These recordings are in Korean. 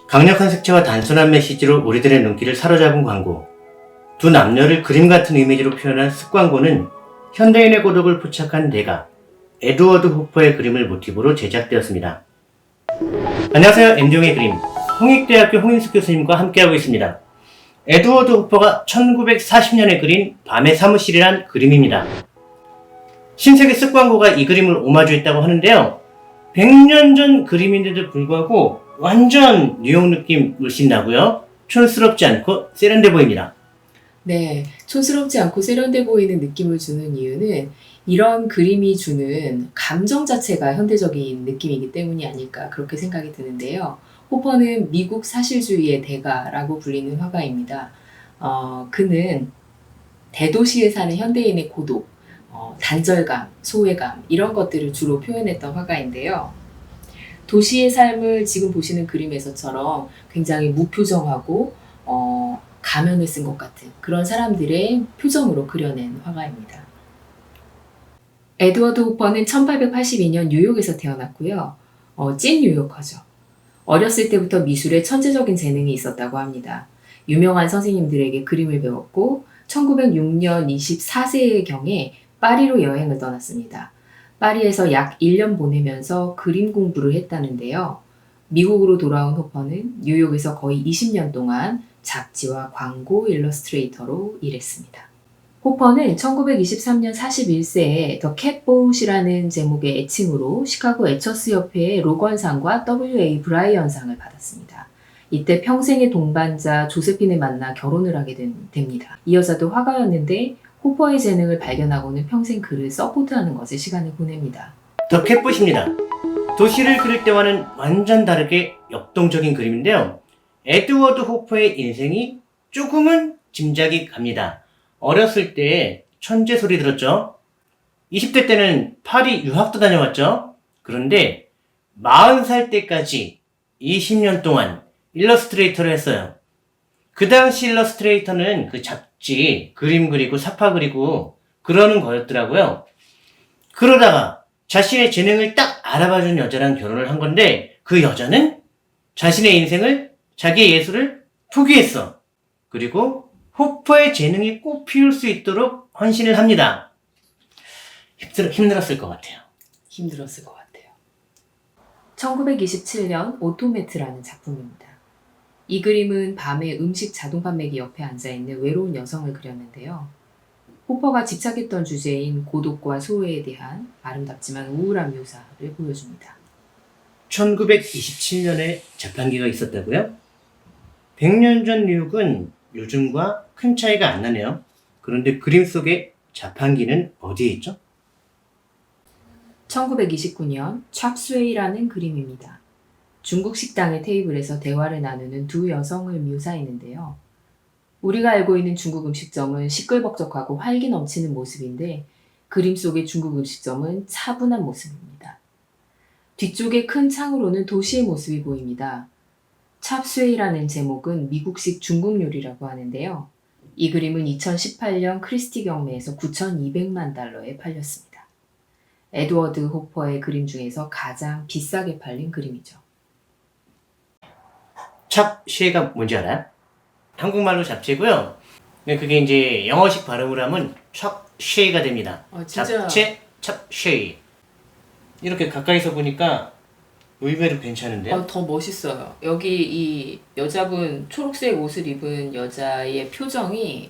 강력한 색채와 단순한 메시지로 우리들의 눈길을 사로잡은 광고. 두 남녀를 그림 같은 이미지로 표현한 습광고는 현대인의 고독을 포착한 대가 에드워드 호퍼의 그림을 모티브로 제작되었습니다. 안녕하세요. M종의 그림 홍익대학교 홍인숙 교수님과 함께하고 있습니다. 에드워드 호퍼가 1940년에 그린 밤의 사무실이란 그림입니다. 신세계 습광고가 이 그림을 오마주했다고 하는데요. 100년 전 그림인데도 불구하고 완전 뉴욕 느낌 물씬 나고요. 촌스럽지 않고 세련돼 보입니다. 네, 촌스럽지 않고 세련돼 보이는 느낌을 주는 이유는 이런 그림이 주는 감정 자체가 현대적인 느낌이기 때문이 아닐까 그렇게 생각이 드는데요. 호퍼는 미국 사실주의의 대가라고 불리는 화가입니다. 그는 대도시에 사는 현대인의 고독, 단절감, 소외감 이런 것들을 주로 표현했던 화가인데요. 도시의 삶을 지금 보시는 그림에서처럼 굉장히 무표정하고 가면을 쓴 것 같은 그런 사람들의 표정으로 그려낸 화가입니다. 에드워드 호퍼는 1882년 뉴욕에서 태어났고요. 찐 뉴요커죠. 어렸을 때부터 미술에 천재적인 재능이 있었다고 합니다. 유명한 선생님들에게 그림을 배웠고 1906년 24세의 경에 파리로 여행을 떠났습니다. 파리에서 약 1년 보내면서 그림 공부를 했다는데요. 미국으로 돌아온 호퍼는 뉴욕에서 거의 20년 동안 잡지와 광고 일러스트레이터로 일했습니다. 호퍼는 1923년 41세에 더 캣봇이라는 제목의 애칭으로 시카고 애처스 협회의 로건상과 W.A. 브라이언상을 받았습니다. 이때 평생의 동반자 조세핀을 만나 결혼을 하게 됩니다. 이 여자도 화가였는데 호퍼의 재능을 발견하고는 평생 그를 서포트하는 것에 시간을 보냅니다. 더 캣봇입니다. 도시를 그릴 때와는 완전 다르게 역동적인 그림인데요. 에드워드 호퍼의 인생이 조금은 짐작이 갑니다. 어렸을 때 천재 소리 들었죠? 20대 때는 파리 유학도 다녀왔죠? 그런데 40살 때까지 20년 동안 일러스트레이터를 했어요. 그 당시 일러스트레이터는 그 잡지, 그림 그리고 사파 그리고 그러는 거였더라고요. 그러다가 자신의 재능을 딱 알아봐준 여자랑 결혼을 한 건데 그 여자는 자신의 인생을, 자기의 예술을 포기했어. 그리고 호퍼의 재능이 꽃 피울 수 있도록 헌신을 합니다. 힘들었을 것 같아요. 힘들었을 것 같아요. 1927년 오토매트라는 작품입니다. 이 그림은 밤에 음식 자동 판매기 옆에 앉아있는 외로운 여성을 그렸는데요. 호퍼가 집착했던 주제인 고독과 소외에 대한 아름답지만 우울한 묘사를 보여줍니다. 1927년에 자판기가 있었다고요? 100년 전 뉴욕은 요즘과 큰 차이가 안 나네요. 그런데 그림 속에 자판기는 어디에 있죠? 1929년 찹스웨이라는 그림입니다. 중국 식당의 테이블에서 대화를 나누는 두 여성을 묘사했는데요. 우리가 알고 있는 중국 음식점은 시끌벅적하고 활기 넘치는 모습인데 그림 속의 중국 음식점은 차분한 모습입니다. 뒤쪽에 큰 창으로는 도시의 모습이 보입니다. 찹스웨이라는 제목은 미국식 중국 요리라고 하는데요. 이 그림은 2018년 크리스티 경매에서 9,200만 달러에 팔렸습니다. 에드워드 호퍼의 그림 중에서 가장 비싸게 팔린 그림이죠. 찹쉐가 뭔지 알아요? 한국말로 잡채고요. 그게 이제 영어식 발음으로 하면 찹쉐가 됩니다. 진짜? 잡채, 찹쉐. 이렇게 가까이서 보니까 의외로 괜찮은데요? 더 멋있어요. 여기 이 여자분 초록색 옷을 입은 여자의 표정이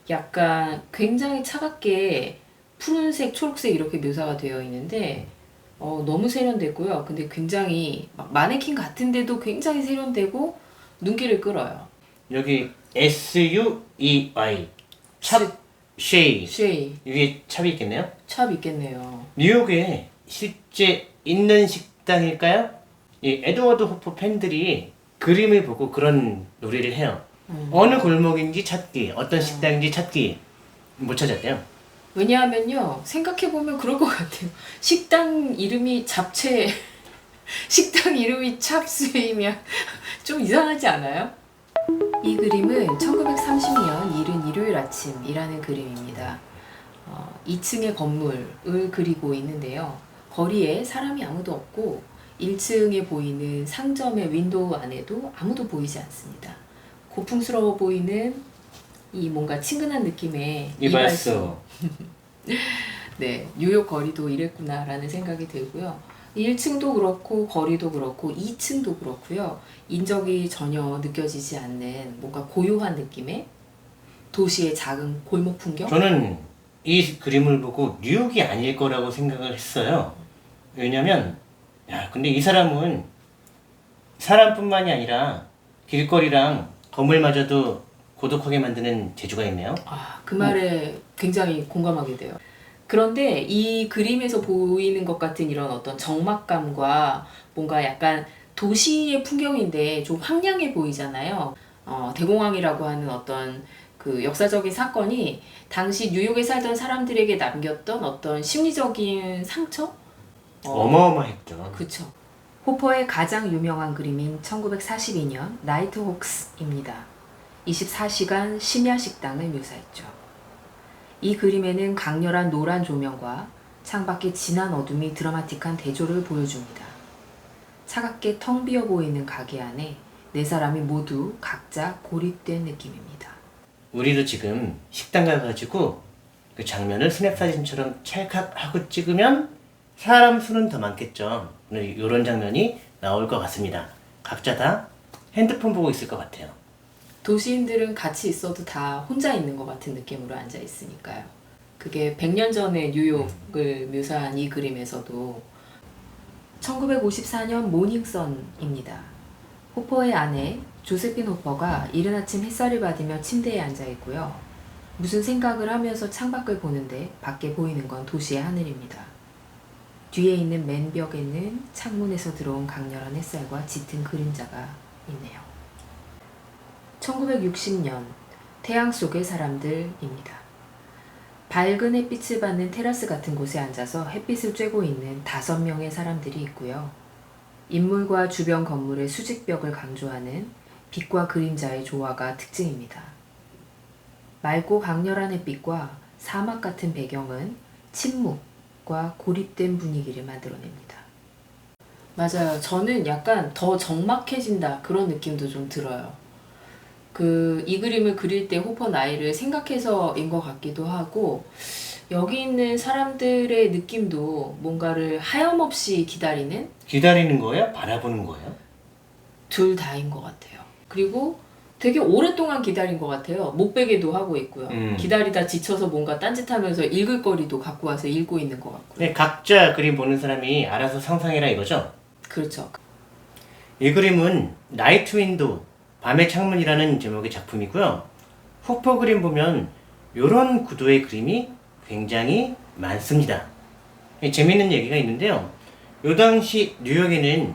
약간 굉장히 차갑게 푸른색, 초록색 이렇게 묘사가 되어 있는데 너무 세련됐고요. 근데 굉장히 막 마네킹 같은데도 굉장히 세련되고 눈길을 끌어요. 여기 SUEY 찹쉐이 쉐이, 위에 찹이 있겠네요? 찹 있겠네요. 뉴욕에 실제 있는 식당일까요? 이 에드워드 호퍼 팬들이 그림을 보고 그런 놀이를 해요. 어느 골목인지 찾기, 어떤 식당인지 찾기 못 찾았대요. 왜냐하면요, 생각해보면 그럴 것 같아요. 식당 이름이 잡채, 식당 이름이 찹스웨이면 좀 이상하지 않아요? 이 그림은 1930년 이른 일요일 아침이라는 그림입니다. 2층의 건물을 그리고 있는데요. 거리에 사람이 아무도 없고 1층에 보이는 상점의 윈도우 안에도 아무도 보이지 않습니다. 고풍스러워 보이는 이 뭔가 친근한 느낌의 이발소. 네, 뉴욕 거리도 이랬구나라는 생각이 들고요. 1층도 그렇고 거리도 그렇고 2층도 그렇고요. 인적이 전혀 느껴지지 않는 뭔가 고요한 느낌의 도시의 작은 골목 풍경? 저는 이 그림을 보고 뉴욕이 아닐 거라고 생각을 했어요. 왜냐면, 야, 근데 이 사람은 사람뿐만이 아니라 길거리랑 건물마저도 고독하게 만드는 재주가 있네요. 그 말에 굉장히 공감하게 돼요. 그런데 이 그림에서 보이는 것 같은 이런 어떤 적막감과 뭔가 약간 도시의 풍경인데 좀 황량해 보이잖아요. 대공황이라고 하는 어떤 그 역사적인 사건이 당시 뉴욕에 살던 사람들에게 남겼던 어떤 심리적인 상처? 어마어마했죠. 그쵸. 호퍼의 가장 유명한 그림인 1942년 나이트 호크스입니다. 24시간 심야 식당을 묘사했죠. 이 그림에는 강렬한 노란 조명과 창밖의 진한 어둠이 드라마틱한 대조를 보여줍니다. 차갑게 텅 비어 보이는 가게 안에 네 사람이 모두 각자 고립된 느낌입니다. 우리도 지금 식당 가가지고 그 장면을 스냅사진처럼 찰칵하고 찍으면 사람 수는 더 많겠죠. 이런 장면이 나올 것 같습니다. 각자 다 핸드폰 보고 있을 것 같아요. 도시인들은 같이 있어도 다 혼자 있는 것 같은 느낌으로 앉아 있으니까요. 그게 100년 전의 뉴욕을 묘사한 이 그림에서도 1954년 모닝선입니다. 호퍼의 아내 조세핀 호퍼가 이른 아침 햇살을 받으며 침대에 앉아 있고요. 무슨 생각을 하면서 창밖을 보는데 밖에 보이는 건 도시의 하늘입니다. 뒤에 있는 맨 벽에는 창문에서 들어온 강렬한 햇살과 짙은 그림자가 있네요. 1960년 태양 속의 사람들입니다. 밝은 햇빛을 받는 테라스 같은 곳에 앉아서 햇빛을 쬐고 있는 5명의 사람들이 있고요. 인물과 주변 건물의 수직벽을 강조하는 빛과 그림자의 조화가 특징입니다. 맑고 강렬한 햇빛과 사막 같은 배경은 침묵과 고립된 분위기를 만들어냅니다. 맞아요. 저는 약간 더 적막해진다 그런 느낌도 좀 들어요. 이 그림을 그릴 때 호퍼 나이를 생각해서인 것 같기도 하고, 여기 있는 사람들의 느낌도 뭔가를 하염없이 기다리는 거예요? 바라보는 거예요? 둘 다인 것 같아요. 그리고 되게 오랫동안 기다린 것 같아요. 못 베게도 하고 있고요. 기다리다 지쳐서 뭔가 딴짓하면서 읽을 거리도 갖고 와서 읽고 있는 것 같고요. 네, 각자 그림 보는 사람이 알아서 상상해라 이거죠? 그렇죠. 이 그림은 나이트 윈도우, 밤의 창문이라는 제목의 작품이고요. 호퍼 그림 보면 이런 구도의 그림이 굉장히 많습니다. 재미있는 얘기가 있는데요. 요 당시 뉴욕에는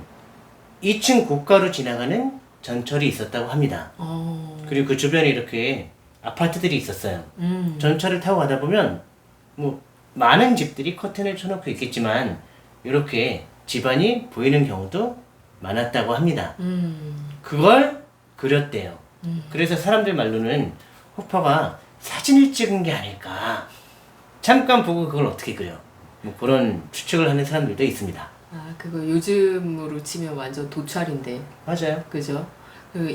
2층 고가로 지나가는 전철이 있었다고 합니다. 그리고 그 주변에 이렇게 아파트들이 있었어요. 전철을 타고 가다 보면 뭐 많은 집들이 커튼을 쳐놓고 있겠지만 이렇게 집안이 보이는 경우도 많았다고 합니다. 그걸 그렸대요. 그래서 사람들 말로는 호퍼가 사진을 찍은 게 아닐까. 잠깐 보고 그걸 어떻게 그려. 뭐 그런 추측을 하는 사람들도 있습니다. 그거 요즘으로 치면 완전 도찰인데. 맞아요. 그죠?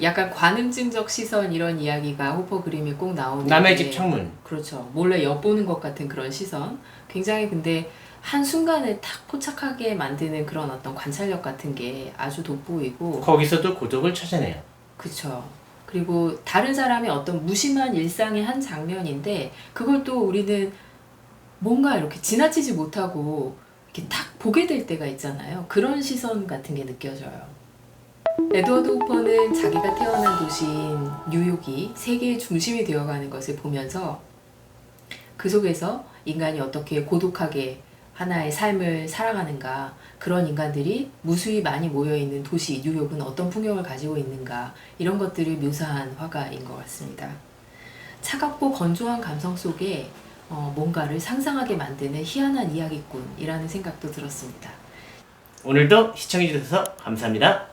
약간 관음증적 시선 이런 이야기가 호퍼 그림에 꼭 나오는데. 남의 집 창문. 그렇죠. 몰래 엿보는 것 같은 그런 시선. 굉장히 근데 한순간에 탁 포착하게 만드는 그런 어떤 관찰력 같은 게 아주 돋보이고. 거기서도 고독을 찾아내요. 그쵸. 그리고 다른 사람의 어떤 무심한 일상의 한 장면인데 그걸 또 우리는 뭔가 이렇게 지나치지 못하고 이렇게 탁 보게 될 때가 있잖아요. 그런 시선 같은 게 느껴져요. 에드워드 호퍼는 자기가 태어난 도시인 뉴욕이 세계의 중심이 되어가는 것을 보면서 그 속에서 인간이 어떻게 고독하게 하나의 삶을 살아가는가, 그런 인간들이 무수히 많이 모여있는 도시 뉴욕은 어떤 풍경을 가지고 있는가, 이런 것들을 묘사한 화가인 것 같습니다. 차갑고 건조한 감성 속에 뭔가를 상상하게 만드는 희한한 이야기꾼이라는 생각도 들었습니다. 오늘도 시청해주셔서 감사합니다.